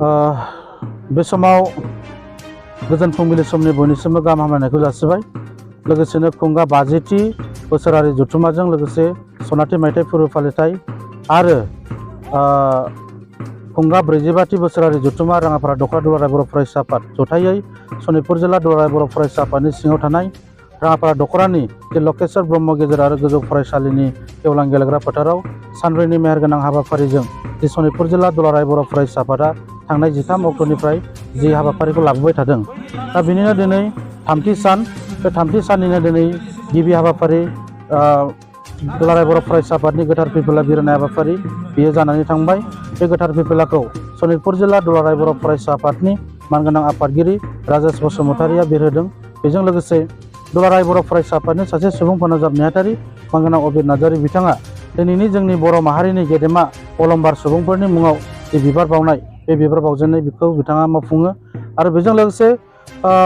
बे समाव गोजोन फुंबिलि समनि बयनिसिमबो गाहाम हामलायनायखौ जासिबाय। लोगोसेनो खुंगा 50थि बोसोरारि जथुम्माजों लोगोसे सनाथि मायथाइ फोरबो फालिथाय आरो खुंगा 45थि बोसोरारि जथुम्मा राङापारा दख'रा दुलाराय बर' फरायसा आफाद जथायै सनितपुर जिल्ला दुलाराय बर' फरायसा आफादनि सिङाव थानाय राङापारा दख'रानि लकेश्वर ब्रह्म गेजेर आरो गोजौ फरायसालिनि गेवलां गेलेग्रा फोथाराव सानब्रैनि मेहेरगोनां हाबाफारिजों जि सनितपुर जिल्ला दुलाराय बर' फरायसा आफादा थांनाय 13 अक्ट'निफ्राय जि हाबाफारिखौ लाबोबाय थादों। दा बेनिनो दिनै थामथि सान, बे थामथि साननिनो दिनै गिबि हाबाफारि दुलाराय बर' फरायसा आफादनि गोथार फिरफिला बिरहोनाय हाबाफारि बेयो जानानै थांबाय। बे गोथार फिरफिलाखौ सनितपुर जिल्ला दुलाराय बर' फरायसा आफादनि मानगोनां आफादगिरि राजेश बसुमतारिया बिरहोदों। बेजों लोगोसे दुलाराय बर' फरायसा आफादनि सासे सुबुं फोनांजाब नेहाथारि मानगोनां अबिर नार्जारि बिथाङा दिनैनि जोंनि बर' माहारिनि गेदेमा अलंबार सुबुंफोरनि मुङाव जि बिबार बावनाय, बे बिबार बावजेननाय बेखौ बिथाङा मावफुङो। आरो बेजों लोगोसे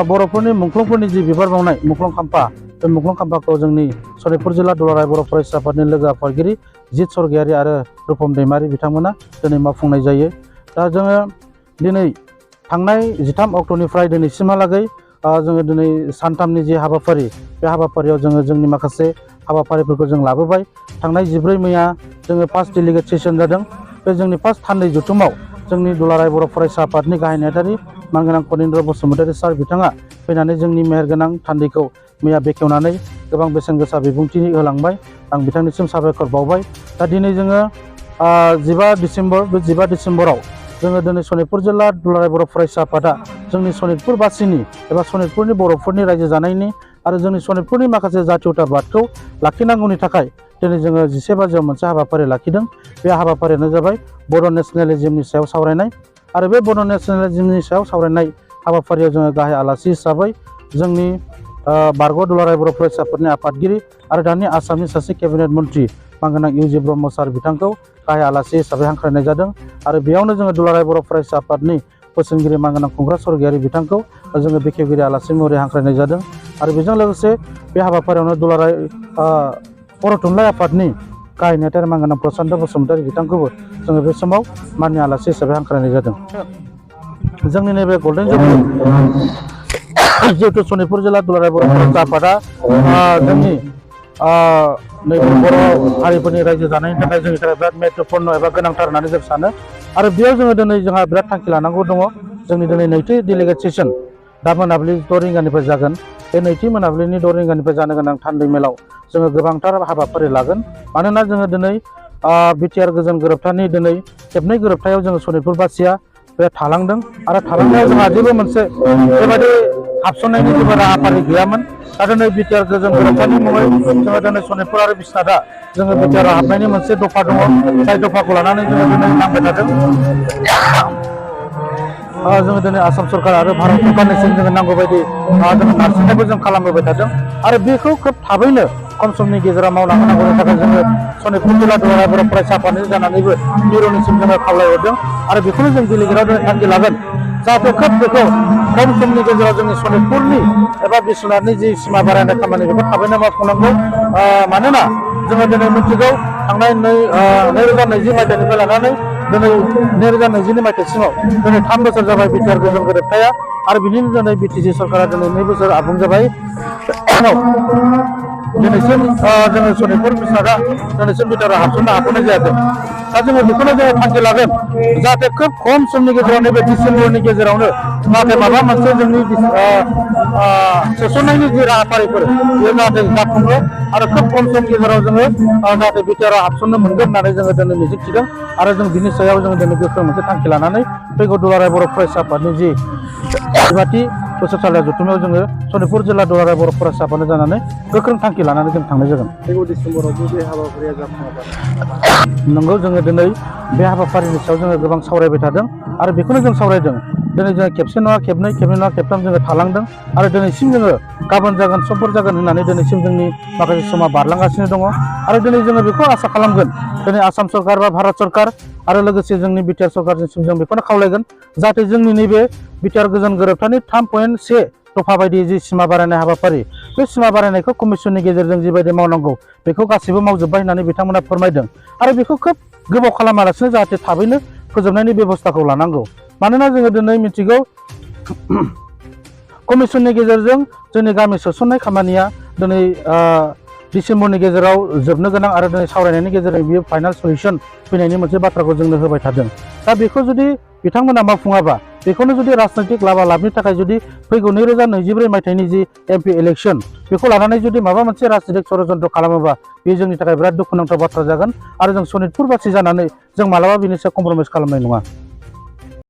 बर'फोरनि मुंख्लंफोरनि जि बिबार बावनाय मुंख्लं खाम्फा, बे मुंख्लं खाम्फाखौ जोंनि सनितपुर जिल्ला दुलाराय बर' फरायसा आफादनि लोगो आफादगिरि जित सरगयारि आरो रुपम दैमारि बिथांमोना दिनै मावफुंनाय जायो। दा जोङो दिनै थांनाय 13 अक्ट'निफ्राय दिनैसिमहालागै जोङो दिनै सानथामनि जि हाबाफारि, बे हाबाफारियाव जोङो जोंनि माखासे हाबाफारिफोरखौ जों लाबोबाय। थांनाय 14 मैया जोङो फार्स्ट डेलिगेट सेसन जादों। बे जोंनि फार्स्ट थान्दै जथुमाव जोंनि दुलाराय बर' फरायसा आफादनि गाहाय नेहाथारि मानगोनां कनिन्द्र बसुमतारि सार बिथाङा फैनानै जोंनि मेहेरगोनां थान्दैखौ मैया बेखेवनानै गोबां बेसेन गोसा बिबुंथि होलांबाय। आं बिथांनिसिम साबायखर बावबाय। दा दिनै जोङो 15 डिसेम्बर, बे 15 डिसेम्बराव जोङो दिनै सनितपुर जिल्ला दुलाराय बर' फरायसा आफादा जोंनि सनितपुरबासिनि एबा सनितपुरनि बर'फोरनि रायजो जानायनि आरो जोंनि सनितपुरनि माखासे जातीयताबादखौ लाखिनांगौनि थाखाय दिनै जोङो 11 बाजियाव मोनसे हाबाफारि लाखिदों। बे हाबाफारियानो जाबाय बड' नेसनेलिज्मनि सायाव सावरायनाय। आरो बे बड' नेसनेलिज्मनि सायाव सावरायनाय हाबाफारियाव जोङो गाहाय आलासि हिसाबै जोंनि बारग' दुलाराय बर' फरायसा आफादनि आफादगिरि आरो दानि आसामनि सासे केबिनेट मन्त्रि मानगोनां इउ.जि. ब्रह्म सार बिथांखौ गाहाय आलासि हिसाबै हांख्रायनाय जादों। आरो बेयावनो जोङो दुलाराय बर' फरायसा आफादनि बोसोनगिरि मानगोनां खुंग्रा सरगयारि बिथांखौ जोङो बेखेवगिरि आलासि महरै हांख्रायनाय जादों। आरो बेजों लोगोसे बे हाबाफारियावनो दुलाराय बर' थुनलाइ आफादनि गाहाय नेहाथारि मानगोनां प्रसान्त बसुमतारि बिथांखौबो जोङो बे समाव माननि आलासि हिसाबै हांख्रायनाय जादों। जोंनि नैबे गल्डेन जुबलि जिहेतु सनितपुर जिल्ला दुलाराय बर' फरायसा आफादा जोंनि नैबे बर' हारिफोरनि रायजो जानायनि थाखाय जोंनि थाखाय बिराद महत्वपूर्ण एबा गोनांथार होननानै जों सानो। आरो बेयाव जोङो दिनै जोंहा बिराद थांखि लानांगौ दङ। जोंनि दिनै नैथि डेलिगेट सेसन दा मोनाबिलि 6 रिंगानिफ्राय जागोन। बे नैथि मोनाबिलिनि 6 रिंगानिफ्राय जानो गोनां थान्दै मेलाव जोङो गोबांथार हाबाफारि लागोन। मानोना जोङो दिनै बिटिआर गोजोन गोरोबथानि दिनै खेबनै गोरोबथायाव जोङो सनितपुरबासिया बे थालांदों। आरो थालांनायाव जोंहा जेबो मोनसे बेबायदि हाबसननायनि जेबो राहाफारि गैयामोन। दा दिनै बिटिआर गोजोन गोरोबथानि मुङै जोङो दिनै सनितपुर आरो बिस्नाथआ जोङो बिटिआर हाबनायनि मोनसे दफा दङ। जाय दफाखौ लानानै जोङो दिनै नांबाय थादों। जोङो दिनै आसाम सरकार आरो भारत सरकारनिसिम जोङो नांगौ बायदि जोङो नारसिननायबो जों खालामबोबाय थादों। आरो बेखौ खोब थाबैनो खम समनि गेजेराव मावलांनांगौनि थाखाय जोङो सनितपुर जिल्ला दुलाराय बर' फरायसा आफादनि जानानैबो मिरुनिसिम जोङो खावलायहरदों। आरो बेखौनो जों डेलिगेटआव थांखि लागोन जाहाथे खोब बेखौ खम समनि गेजेराव जोंनि सनितपुरनि एबा बिश्वनाथनि जि सिमा बारायनाय खामानि बेखौ थाबैनो मावफुंनांगौ। मानोना जोङो दिनै मिथिगौ थांनाय 2020 मायथाइनिफ्राय लानानै दिनै 2022 मायथाइसिमाव दिनै 3 बोसोर जाबाय बिटिआर गोजोन गोरोबथाया। आरो बिनिनो दिनै बिटिसि सरकारा दिनै 2 बोसोर आबुं जाबाय। दिनैसिम जोङो सनितपुर बिस्नाथआ दिनैसिम बिटिआरआव हाबसननो हाथ'नाय जायाखै। दा जोङो बेखौनो जोङो थांखि लागोन जाहाथे खोब खम समनि गेजेराव नैबे डिसेम्बरनि गेजेरावनो जाहाथे माबा मोनसे जोंनि सोसननायनि जि राहाफारिफोर बेयो जाहाथे जाफुङो। आरो खोब खम समनि गेजेराव जोङो जाहाथे बिटिआरआव हाबसननो मोनगोन होननानै जोङो दिनै मिजिंथिदों। आरो जों बिनि सायाव जोङो दिनै गोख्रों मोनसे थांखि लानानै फैगौ दुलाराय बर' फरायसा आफादनि जि 15थि बोसोरसालिया जथुम्मायाव जोङो सनितपुर जिल्ला दुलाराय बर' फरायसा आफादनि जानानै गोख्रों थांखि लानानै जों थांनाय जागोन। फैगौ डिसेम्बरावबो बे हाबाफारिया जाफुङाबा नंगौ, जोङो दिनै बे हाबाफारिनि सायाव जोङो गोबां सावरायबाय थादों। आरो बेखौनो जों सावरायदों दिनै जोङो खेबसे नङा खेबनै, खेबनै नङा खेबथाम जोङो थालांदों। आरो दिनैसिम जोङो गाबोन जागोन समफोर जागोन होननानै दिनैसिम जोंनि माखासे समा बारलांगासिनो दङ। आरो दिनै जोङो बेखौ आसा खालामगोन दिनै आसाम सरकार बा भारत सरकार आरो लोगोसे जोंनि बिटिआर सरकारनिसिम जों बेखौनो खावलायगोन जाहाथे जोंनि नैबे बिटिआर गोजोन गोरोबथानि 3.1 दफा बायदि जि सिमा बारायनाय हाबाफारि, बे सिमा बारायनायखौ कमिसननि गेजेरजों जिबायदि मावनांगौ बेखौ गासैबो मावजोब्बाय होननानै बिथांमोना फोरमायदों। आरो बेखौ खोब गोबाव खालामालासिनो जाहाथे थाबैनो फोजोबनायनि बेब'स्थाखौ लानांगौ। मानोना जोङो दिनै मिथिगौ कमिसननि गेजेरजों जोंनि गामि सोसननाय खामानिया दिनै डिसेम्बरनि गेजेराव जोबनो गोनां आरो दिनै सावरायनायनि गेजेरजों बियो फाइनाल सलिउसन फैनायनि मोनसे बाथ्राखौ जोंनो होबाय थादों। दा बेखौ जुदि बिथांमोना मावफुङाबा बेखौनो जुदि राजनैतिक लाभालाभनि थाखाय जुदि फैगौ 2024 मायथाइनि जि एमपि इलेक्सन बेखौ लानानै जुदि माबा मोनसे राजनैतिक षड़यन्त्र खालामोबा बे जोंनि थाखाय बिराद दुखुनांथाव बाथ्रा जागोन आरो जों सनितपुरबासि जानानै जों मालाबा बेनि सायाव कमप्रमाइज खालामनाय नङा।